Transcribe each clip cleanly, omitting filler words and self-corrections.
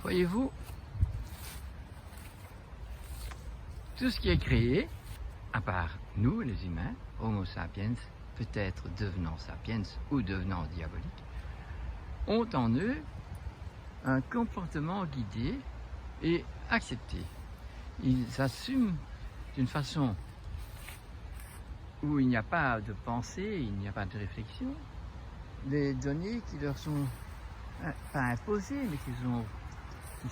Voyez-vous, tout ce qui est créé, à part nous, les humains, Homo sapiens, peut-être devenant sapiens ou devenant diaboliques, ont en eux un comportement guidé et accepté. Ils assument d'une façon où il n'y a pas de pensée, il n'y a pas de réflexion, les données qui leur sont pas imposées, mais qui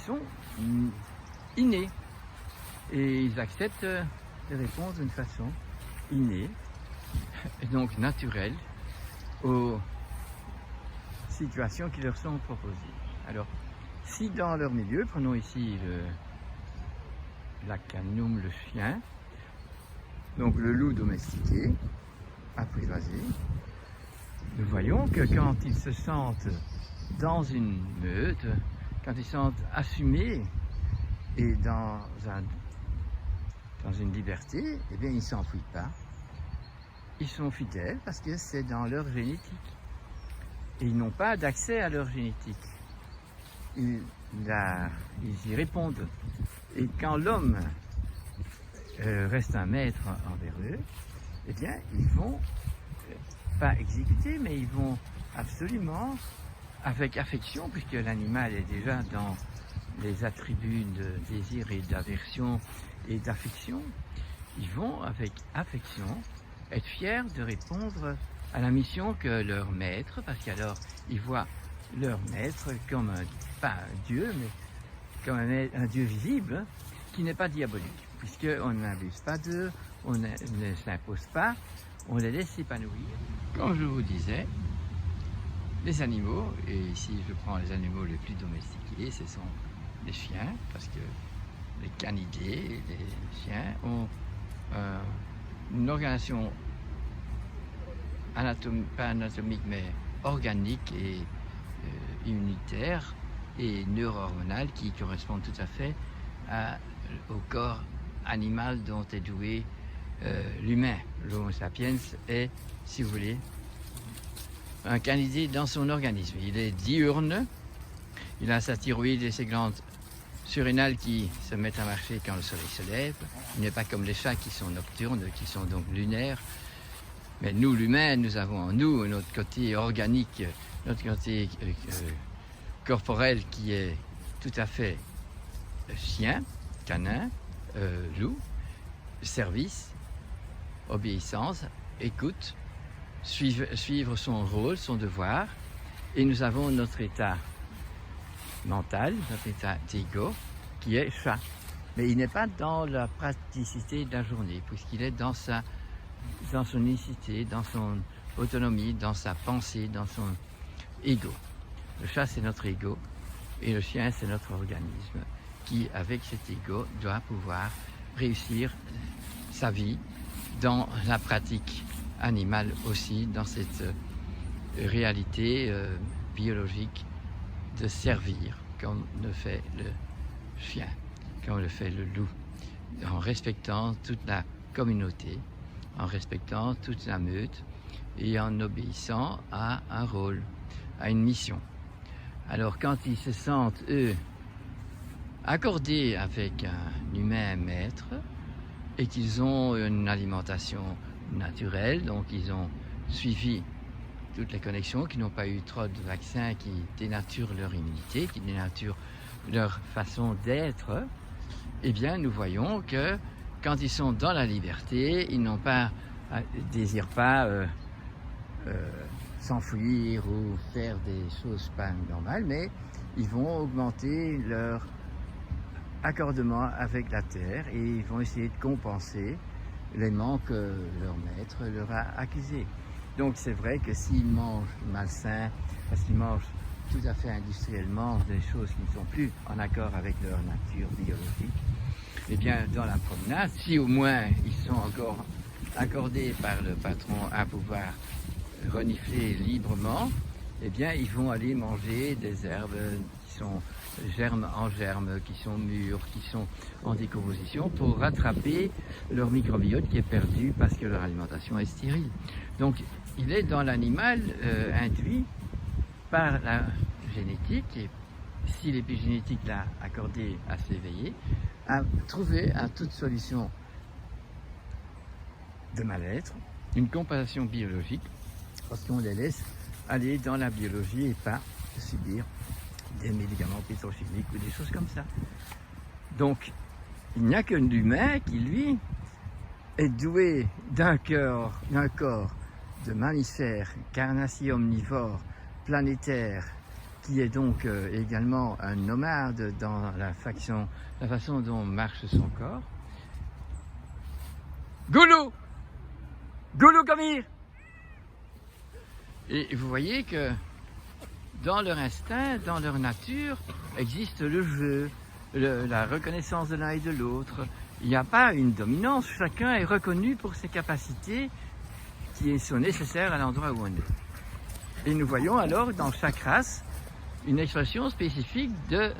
sont innées. Et ils acceptent de répondre d'une façon innée, et donc naturelle, aux situations qui leur sont proposées. Alors, si dans leur milieu, prenons ici la canum, le chien, donc le loup domestiqué, apprivoisé, nous voyons que quand ils se sentent dans une meute, quand ils sont assumés et dans une liberté, eh bien ils ne s'enfuient pas. Ils sont fidèles parce que c'est dans leur génétique. Et ils n'ont pas d'accès à leur génétique. Ils y répondent. Et quand l'homme reste un maître envers eux, eh bien ils vont pas exécuter, mais ils vont absolument, avec affection, puisque l'animal est déjà dans les attributs de désir et d'aversion et d'affection, ils vont avec affection être fiers de répondre à la mission que leur maître, parce qu'alors ils voient leur maître comme pas un dieu, mais comme un dieu visible, qui n'est pas diabolique, puisqu'on n'abuse pas d'eux, on ne s'impose pas, on les laisse s'épanouir. Comme je vous disais, les animaux, et ici je prends les animaux les plus domestiqués, ce sont les chiens, parce que les canidés, les chiens, ont une organisation pas anatomique, mais organique et immunitaire et neuro-hormonale qui correspond tout à fait au corps animal dont est doué l'humain. L'Homo sapiens est, si vous voulez, un canidé dans son organisme. Il est diurne, il a sa thyroïde et ses glandes surrénales qui se mettent à marcher quand le soleil se lève. Il n'est pas comme les chats qui sont nocturnes, qui sont donc lunaires. Mais nous, l'humain, nous avons en nous notre côté organique, notre côté corporel qui est tout à fait chien, canin, loup, service, obéissance, écoute, suivre son rôle, son devoir. Et nous avons notre état mental, notre état d'ego, qui est chat. Mais il n'est pas dans la praticité de la journée, puisqu'il est dans son unicité, dans son autonomie, dans sa pensée, dans son ego. Le chat, c'est notre ego, et le chien, c'est notre organisme, qui, avec cet ego, doit pouvoir réussir sa vie dans la pratique animale aussi, dans cette réalité biologique de servir, comme le fait le chien, comme le fait le loup, en respectant toute la communauté, en respectant toute la meute et en obéissant à un rôle, à une mission. Alors quand ils se sentent, eux, accordés avec un humain maître et qu'ils ont une alimentation naturelle, donc ils ont suivi toutes les connexions, qui n'ont pas eu trop de vaccins qui dénaturent leur immunité, qui dénaturent leur façon d'être, eh bien nous voyons que quand ils sont dans la liberté, ils désirent pas s'enfuir ou faire des choses pas normales, mais ils vont augmenter leur accordement avec la terre et ils vont essayer de compenser les manques que leur maître leur a accusés. Donc c'est vrai que s'ils mangent malsain, parce qu'ils mangent tout à fait industriellement des choses qui ne sont plus en accord avec leur nature biologique, eh bien dans la promenade, si au moins ils sont encore accordés par le patron à pouvoir renifler librement, eh bien ils vont aller manger des herbes qui sont germes en germe, qui sont mûres, qui sont en décomposition, pour rattraper leur microbiote qui est perdu parce que leur alimentation est stérile. Donc il est dans l'animal induit par la génétique et si l'épigénétique l'a accordé à s'éveiller, à trouver à toute solution de mal-être une compensation biologique, parce qu'on les laisse aller dans la biologie et pas subir des médicaments pétrochimiques ou des choses comme ça. Donc, il n'y a que l'humain qui, lui, est doué d'un corps de mammifère, carnassier omnivore, planétaire, qui est donc également un nomade dans la façon dont marche son corps. Goulou! Goulou Kamir! Et vous voyez que dans leur instinct, dans leur nature, existe le jeu, la reconnaissance de l'un et de l'autre. Il n'y a pas une dominance, chacun est reconnu pour ses capacités qui sont nécessaires à l'endroit où on est. Et nous voyons alors dans chaque race une expression spécifique du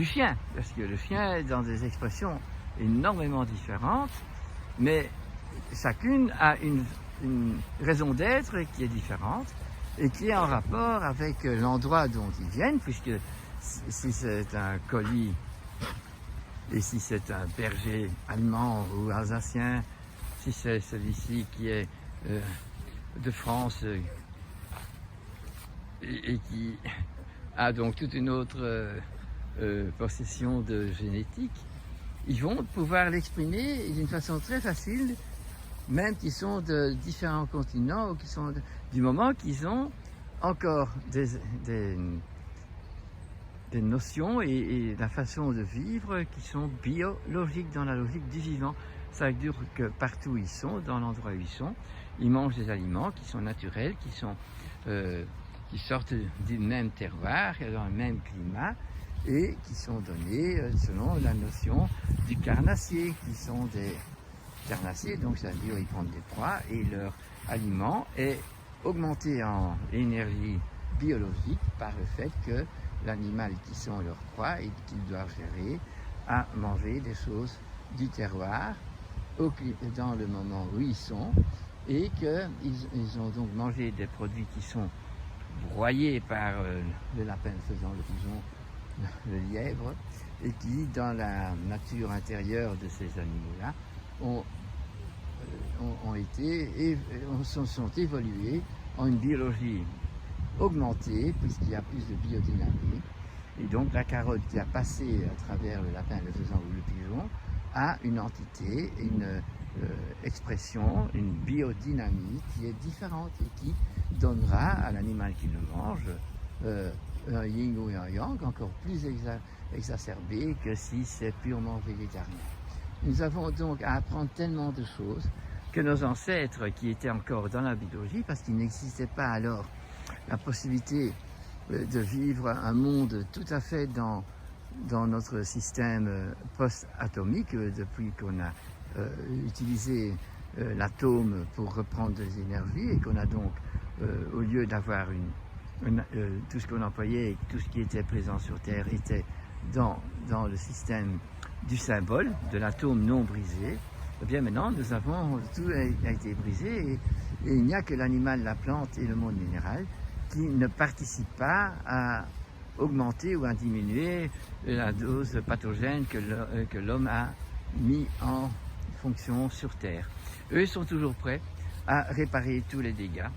chien, parce que le chien est dans des expressions énormément différentes, mais chacune a une raison d'être qui est différente et qui est en rapport avec l'endroit dont ils viennent, puisque si c'est un colis et si c'est un berger allemand ou alsacien, si c'est celui-ci qui est de France et qui a donc toute une autre possession de génétique, ils vont pouvoir l'exprimer d'une façon très facile, même qu'ils sont de différents continents ou du moment qu'ils ont encore des notions et la façon de vivre qui sont biologiques dans la logique du vivant. Ça veut dire que partout où ils sont, dans l'endroit où ils sont, ils mangent des aliments qui sont naturels, qui sortent du même terroir, dans le même climat, et qui sont donnés selon la notion du carnassier, qui sont des carnassiers, donc ça veut dire qu'ils prennent des proies, et leur aliment est augmenté en énergie biologique par le fait que l'animal qui sont leurs proies et qu'ils doivent gérer à manger des choses du terroir dans le moment où ils sont, et qu'ils ont donc mangé des produits qui sont broyés par le lapin faisant le pigeon, le lièvre, et qui, dans la nature intérieure de ces animaux-là, sont évolués en une biologie augmentée, puisqu'il y a plus de biodynamie. Et donc la carotte qui a passé à travers le lapin, le faisan ou le pigeon a une entité, une expression, une biodynamie qui est différente et qui donnera à l'animal qui le mange un yin ou un yang encore plus exacerbé que si c'est purement végétarien. Nous avons donc à apprendre tellement de choses que nos ancêtres qui étaient encore dans la biologie, parce qu'il n'existait pas alors la possibilité de vivre un monde tout à fait dans notre système post-atomique, depuis qu'on a utilisé l'atome pour reprendre des énergies et qu'on a donc, au lieu d'avoir tout ce qu'on employait, tout ce qui était présent sur Terre était dans le système du symbole, de l'atome non brisé, eh bien maintenant tout a été brisé et il n'y a que l'animal, la plante et le monde minéral qui ne participent pas à augmenter ou à diminuer la dose pathogène que l'homme a mis en fonction sur Terre. Eux sont toujours prêts à réparer tous les dégâts.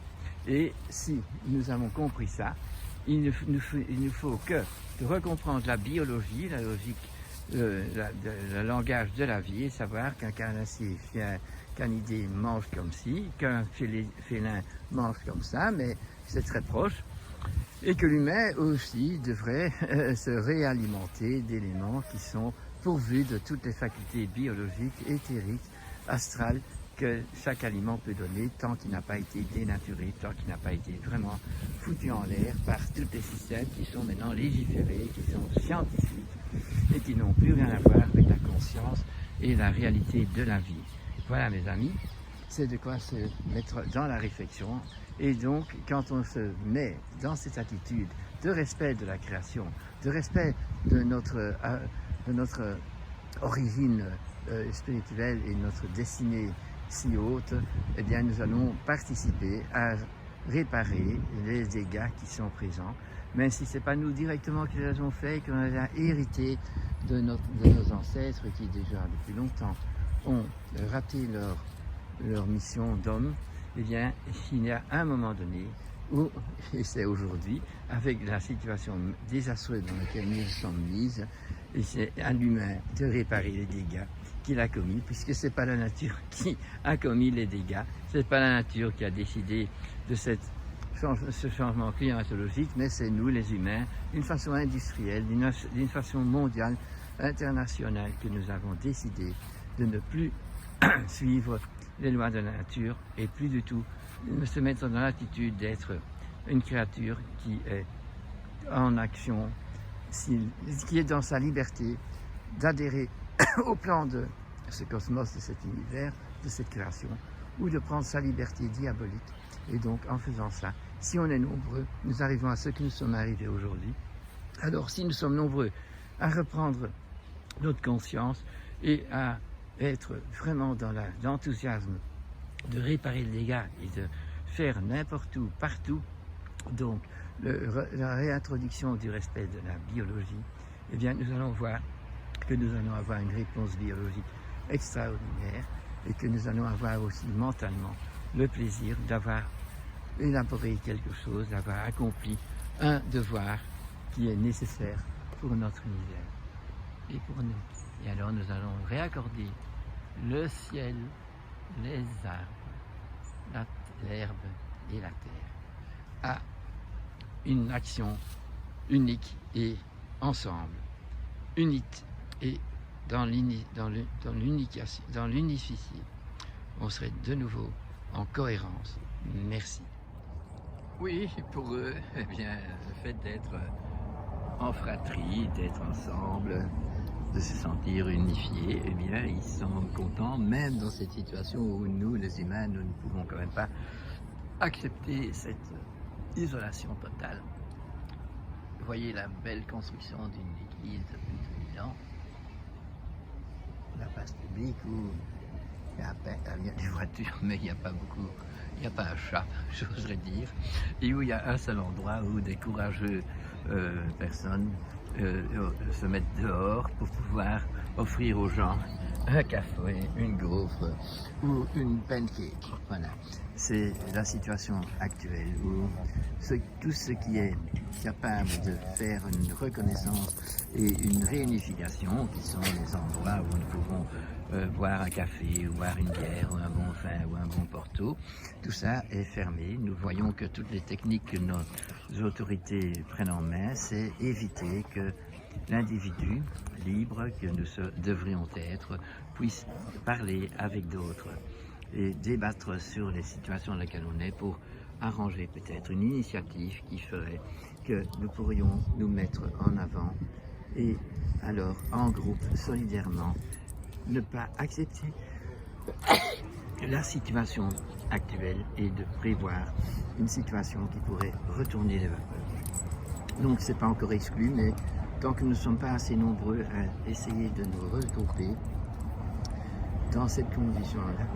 Et si nous avons compris ça, il ne faut que de recomprendre la biologie, la logique, le langage de la vie, et savoir qu'un carnassier, qu'un canidé mange comme ci, qu'un félin mange comme ça, mais c'est très proche, et que l'humain aussi devrait se réalimenter d'éléments qui sont pourvus de toutes les facultés biologiques, éthériques, astrales, que chaque aliment peut donner tant qu'il n'a pas été dénaturé, tant qu'il n'a pas été vraiment foutu en l'air par tous les systèmes qui sont maintenant légiférés, qui sont scientifiques et qui n'ont plus rien à voir avec la conscience et la réalité de la vie. Voilà mes amis, c'est de quoi se mettre dans la réflexion. Et donc, quand on se met dans cette attitude de respect de la création, de respect de notre origine spirituelle et notre destinée si haute, eh bien nous allons participer à réparer les dégâts qui sont présents, même si ce n'est pas nous directement qui les avons faits, qu'on a hérité de nos ancêtres qui déjà depuis longtemps ont raté leur mission d'homme. Eh bien, il y a un moment donné où, et c'est aujourd'hui, avec la situation désastreuse dans laquelle nous sommes mises, et c'est à l'humain de réparer les dégâts qu'il a commis, puisque ce n'est pas la nature qui a commis les dégâts, ce n'est pas la nature qui a décidé de ce changement climatologique, mais c'est nous les humains, d'une façon industrielle, d'une façon mondiale, internationale, que nous avons décidé de ne plus suivre les lois de la nature et plus du tout se mettre dans l'attitude d'être une créature qui est en action, qui est dans sa liberté d'adhérer au plan de ce cosmos, de cet univers, de cette création, ou de prendre sa liberté diabolique. Et donc, en faisant ça, si on est nombreux, nous arrivons à ce que nous sommes arrivés aujourd'hui. Alors, si nous sommes nombreux à reprendre notre conscience et à être vraiment dans l'enthousiasme de réparer le dégât et de faire n'importe où, partout, donc la réintroduction du respect de la biologie, eh bien nous allons voir que nous allons avoir une réponse biologique extraordinaire et que nous allons avoir aussi mentalement le plaisir d'avoir élaboré quelque chose, d'avoir accompli un devoir qui est nécessaire pour notre univers et pour nous. Et alors nous allons réaccorder le ciel, les arbres, l'herbe et la terre à une action unique et ensemble, unique et dans l'unifié. On serait de nouveau en cohérence. Merci. Oui, pour eux, eh bien, le fait d'être en fratrie, d'être ensemble, de se sentir unifiés, eh bien, ils sont contents, même dans cette situation où nous, les humains, nous ne pouvons quand même pas accepter cette isolation totale. Vous voyez la belle construction d'une église depuis 2000 ans, la place publique où il y a des voitures, mais il n'y a pas beaucoup, il n'y a pas un chat, j'oserais dire, et où il y a un seul endroit où des courageux personnes se mettent dehors pour pouvoir offrir aux gens un café, une gaufre ou une pancake. Voilà, c'est la situation actuelle où tout ce qui est capable de faire une reconnaissance et une réunification, qui sont les endroits où nous pouvons boire un café, ou boire une bière, ou un bon vin, ou un bon porto, tout ça est fermé. Nous voyons que toutes les techniques que nos autorités prennent en main, c'est éviter que l'individu libre que nous devrions être puisse parler avec d'autres et débattre sur les situations dans lesquelles on est pour arranger peut-être une initiative qui ferait que nous pourrions nous mettre en avant et alors en groupe, solidairement, ne pas accepter la situation actuelle et de prévoir une situation qui pourrait retourner les vapeurs. Donc c'est pas encore exclu, mais tant que nous ne sommes pas assez nombreux à essayer de nous regrouper dans cette condition-là,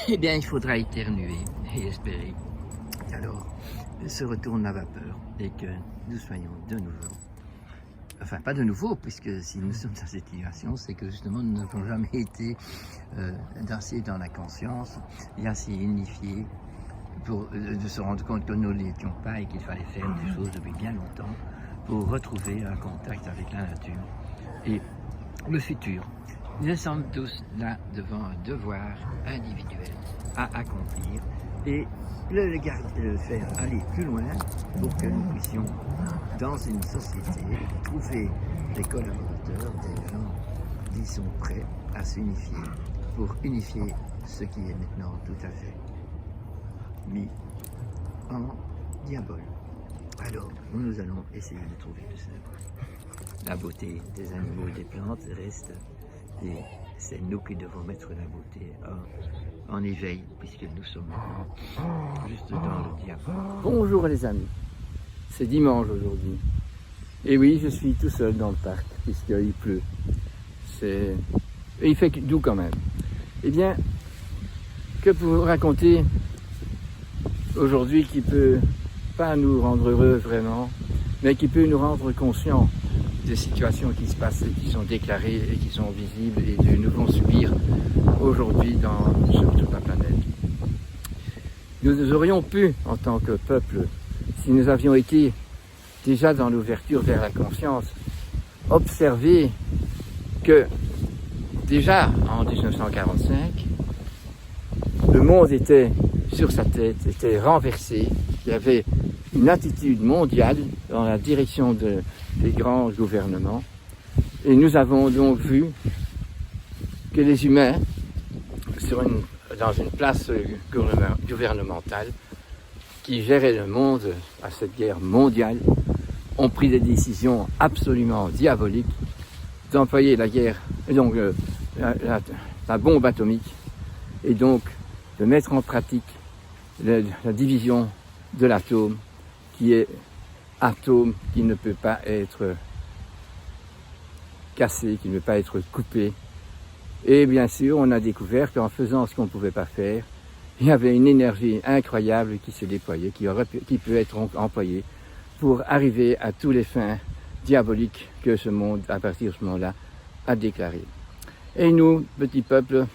eh bien il faudra éternuer et espérer qu'alors se retourne la vapeur et que nous soyons de nouveau. Enfin, pas de nouveau, puisque si nous sommes dans cette situation, c'est que justement nous n'avons jamais été assez dans la conscience et assez unifiés pour de se rendre compte que nous ne l'étions pas et qu'il fallait faire des choses depuis bien longtemps pour retrouver un contact avec la nature et le futur. Nous sommes tous là devant un devoir individuel à accomplir et le faire aller plus loin pour que nous puissions, dans une société, trouver des collaborateurs, des gens qui sont prêts à s'unifier pour unifier ce qui est maintenant tout à fait mis en diabole. Alors, nous allons essayer de trouver tout ça. La beauté des animaux et des plantes reste, et c'est nous qui devons mettre la beauté en éveil, puisque nous sommes juste dans le diable. Bonjour les amis, c'est dimanche aujourd'hui. Et oui, je suis tout seul dans le parc, puisqu'il pleut. Et il fait doux quand même. Eh bien, que pour vous raconter aujourd'hui qui peut pas nous rendre heureux vraiment, mais qui peut nous rendre conscients des situations qui se passent et qui sont déclarées et qui sont visibles et que nous allons subir aujourd'hui sur toute la planète. Nous aurions pu, en tant que peuple, si nous avions été déjà dans l'ouverture vers la conscience, observer que déjà en 1945, le monde était sur sa tête, était renversé, il y avait une attitude mondiale dans la direction des grands gouvernements. Et nous avons donc vu que les humains, dans une place gouvernementale, qui gérait le monde à cette guerre mondiale, ont pris des décisions absolument diaboliques d'employer la guerre, donc la bombe atomique, et donc de mettre en pratique la division de l'atome, qui est atome qui ne peut pas être cassé, qui ne peut pas être coupé. Et bien sûr, on a découvert qu'en faisant ce qu'on ne pouvait pas faire, il y avait une énergie incroyable qui se déployait, qui peut être employée pour arriver à tous les fins diaboliques que ce monde, à partir de ce moment-là, a déclaré. Et nous, petits peuples,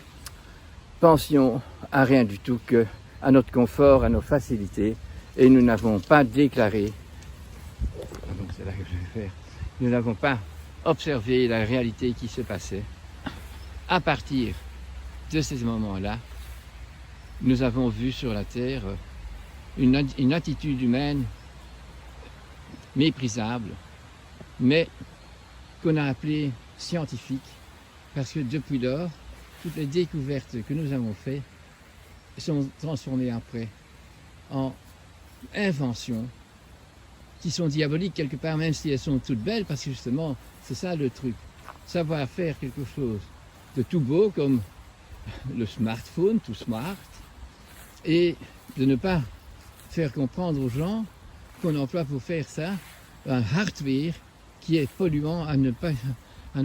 pensions à rien du tout que à notre confort, à nos facilités, et nous n'avons pas déclaré, donc c'est là que je vais faire, nous n'avons pas observé la réalité qui se passait. À partir de ces moments-là, nous avons vu sur la Terre une attitude humaine méprisable, mais qu'on a appelée scientifique, parce que depuis lors, toutes les découvertes que nous avons faites sont transformées après en inventions qui sont diaboliques quelque part, même si elles sont toutes belles, parce que justement, c'est ça le truc. Savoir faire quelque chose de tout beau, comme le smartphone, tout smart, et de ne pas faire comprendre aux gens qu'on emploie pour faire ça un hardware qui est polluant à ne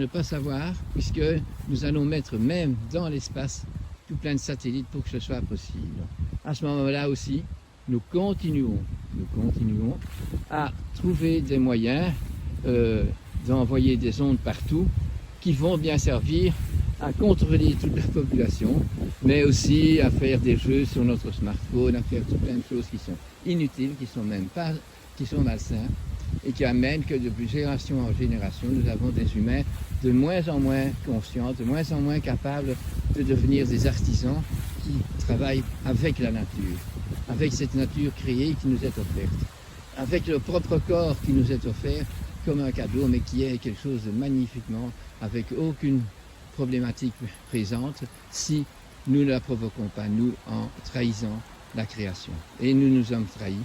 pas savoir, puisque nous allons mettre même dans l'espace tout plein de satellites pour que ce soit possible. À ce moment-là aussi, nous continuons à trouver des moyens d'envoyer des ondes partout qui vont bien servir à contrôler toute la population, mais aussi à faire des jeux sur notre smartphone, à faire tout plein de choses qui sont inutiles, qui sont malsains, et qui amènent que depuis génération en génération, nous avons des humains de moins en moins conscients, de moins en moins capables de devenir des artisans qui travaillent avec la nature, avec cette nature créée qui nous est offerte, avec le propre corps qui nous est offert comme un cadeau, mais qui est quelque chose de magnifiquement, avec aucune problématique présente, si nous ne la provoquons pas, nous, en trahissant la création. Et nous nous sommes trahis.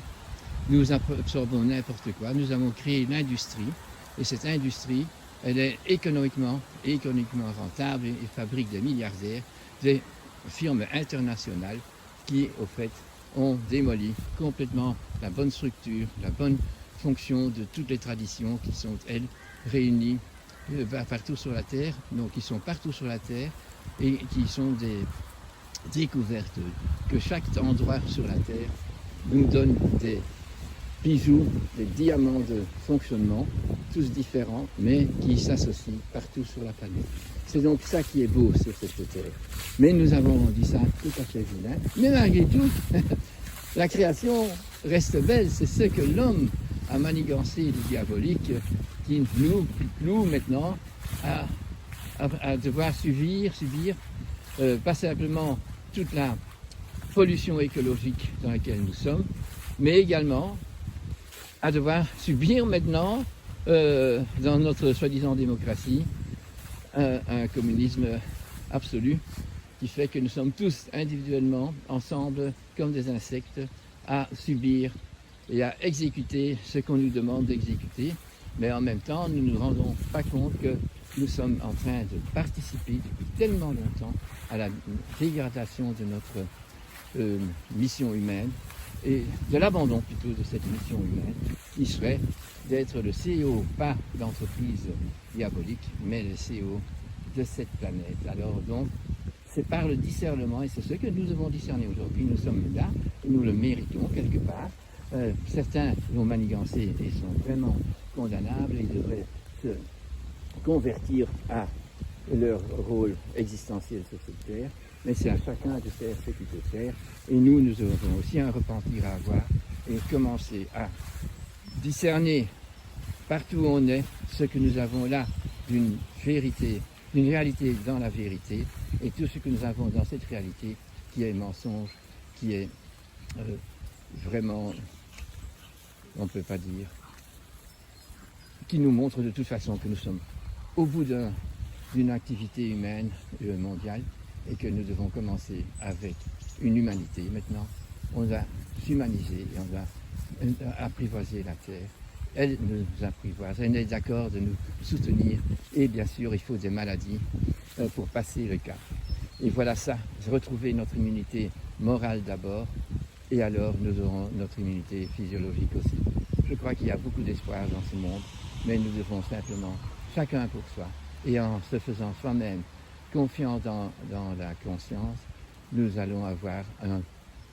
Nous absorbons n'importe quoi. Nous avons créé une industrie, et cette industrie, elle est économiquement rentable et fabrique des milliardaires, des firmes internationales qui, au fait, ont démoli complètement la bonne structure, la bonne fonction de toutes les traditions qui sont, elles, réunies partout sur la Terre, donc qui sont partout sur la Terre et qui sont des découvertes que chaque endroit sur la Terre nous donne des bijoux, des diamants de fonctionnement, tous différents, mais qui s'associent partout sur la planète. C'est donc ça qui est beau sur cette Terre. Mais nous avons rendu ça tout à fait vilain. Mais malgré tout, la création reste belle. C'est ce que l'homme a manigancé du diabolique qui nous cloue maintenant à devoir subir pas simplement toute la pollution écologique dans laquelle nous sommes, mais également à devoir subir maintenant, dans notre soi-disant démocratie, un communisme absolu qui fait que nous sommes tous individuellement, ensemble, comme des insectes, à subir et à exécuter ce qu'on nous demande d'exécuter, mais en même temps, nous ne nous rendons pas compte que nous sommes en train de participer depuis tellement longtemps à la dégradation de notre mission humaine, et de l'abandon plutôt de cette mission humaine, qui serait d'être le CEO, pas d'entreprise diabolique, mais le CEO de cette planète. Alors donc, c'est par le discernement, et c'est ce que nous devons discerner aujourd'hui. Nous sommes là, et nous le méritons quelque part. Certains l'ont manigancé et sont vraiment condamnables, et ils devraient se convertir à leur rôle existentiel sur cette terre, mais c'est à chacun de faire ce qu'il peut faire, et nous avons aussi un repentir à avoir, et commencer à discerner partout où on est ce que nous avons là d'une vérité, d'une réalité dans la vérité, et tout ce que nous avons dans cette réalité qui est mensonge, qui est vraiment, on ne peut pas dire, qui nous montre de toute façon que nous sommes au bout d'une activité humaine mondiale, et que nous devons commencer avec une humanité. Maintenant, on doit s'humaniser et on doit apprivoiser la terre. Elle nous apprivoise, elle est d'accord de nous soutenir, et bien sûr, il faut des maladies pour passer le cap. Et voilà ça, retrouver notre immunité morale d'abord, et alors nous aurons notre immunité physiologique aussi. Je crois qu'il y a beaucoup d'espoir dans ce monde, mais nous devons simplement, chacun pour soi, et en se faisant soi-même confiant dans la conscience, nous allons avoir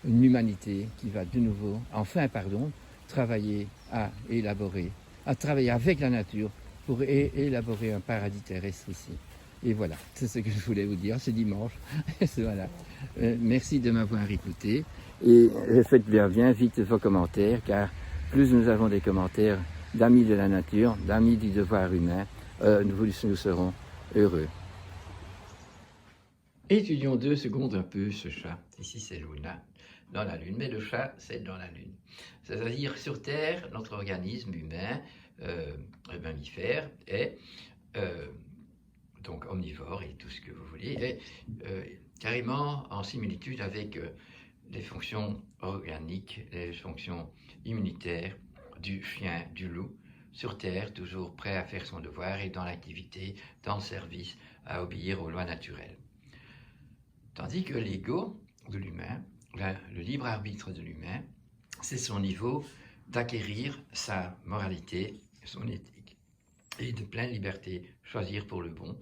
une humanité qui va de nouveau, travailler à travailler avec la nature pour élaborer un paradis terrestre ici. Et voilà, c'est ce que je voulais vous dire, c'est dimanche. Voilà. Merci de m'avoir écouté, et faites bien vite vos commentaires, car plus nous avons des commentaires d'amis de la nature, d'amis du devoir humain, nous serons heureux. Étudions 2 secondes un peu ce chat. Ici, c'est Luna, dans la Lune, mais le chat, c'est dans la Lune. C'est-à-dire, sur Terre, notre organisme humain, mammifère, est donc omnivore et tout ce que vous voulez, est carrément en similitude avec les fonctions organiques, les fonctions immunitaires du chien, du loup, sur Terre, toujours prêt à faire son devoir et dans l'activité, dans le service, à obéir aux lois naturelles. Tandis que l'ego de l'humain, le libre arbitre de l'humain, c'est son niveau d'acquérir sa moralité, son éthique, et de pleine liberté, choisir pour le bon.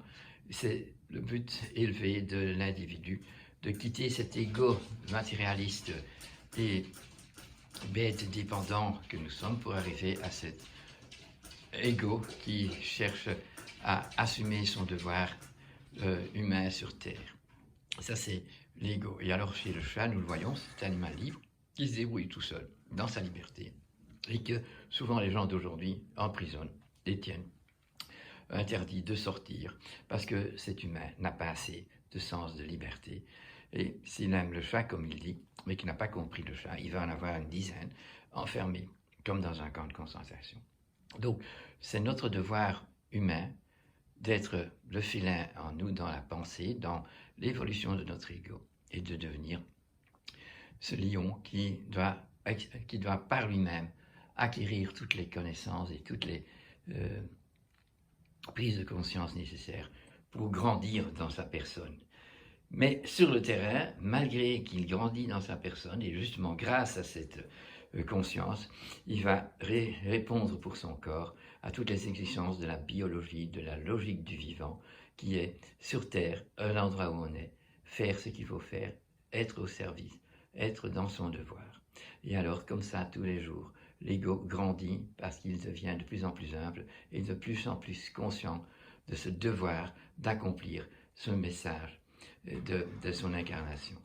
C'est le but élevé de l'individu, de quitter cet ego matérialiste et bête dépendant que nous sommes pour arriver à cet ego qui cherche à assumer son devoir humain sur Terre. Ça, c'est l'ego. Et alors, chez le chat, nous le voyons, c'est un animal libre qui se débrouille tout seul, dans sa liberté, et que souvent les gens d'aujourd'hui emprisonnent, détiennent, interdit de sortir, parce que cet humain n'a pas assez de sens de liberté. Et s'il aime le chat, comme il dit, mais qu'il n'a pas compris le chat, il va en avoir une dizaine, enfermés, comme dans un camp de concentration. Donc, c'est notre devoir humain d'être le félin en nous, dans la pensée, dans l'évolution de notre ego, et de devenir ce lion qui doit par lui-même acquérir toutes les connaissances et toutes les prises de conscience nécessaires pour grandir dans sa personne. Mais sur le terrain, malgré qu'il grandit dans sa personne, et justement grâce à cette conscience, il va répondre pour son corps à toutes les exigences de la biologie, de la logique du vivant, qui est sur Terre, un endroit où on est, faire ce qu'il faut faire, être au service, être dans son devoir. Et alors, comme ça, tous les jours, l'ego grandit parce qu'il devient de plus en plus humble et de plus en plus conscient de ce devoir d'accomplir ce message de son incarnation.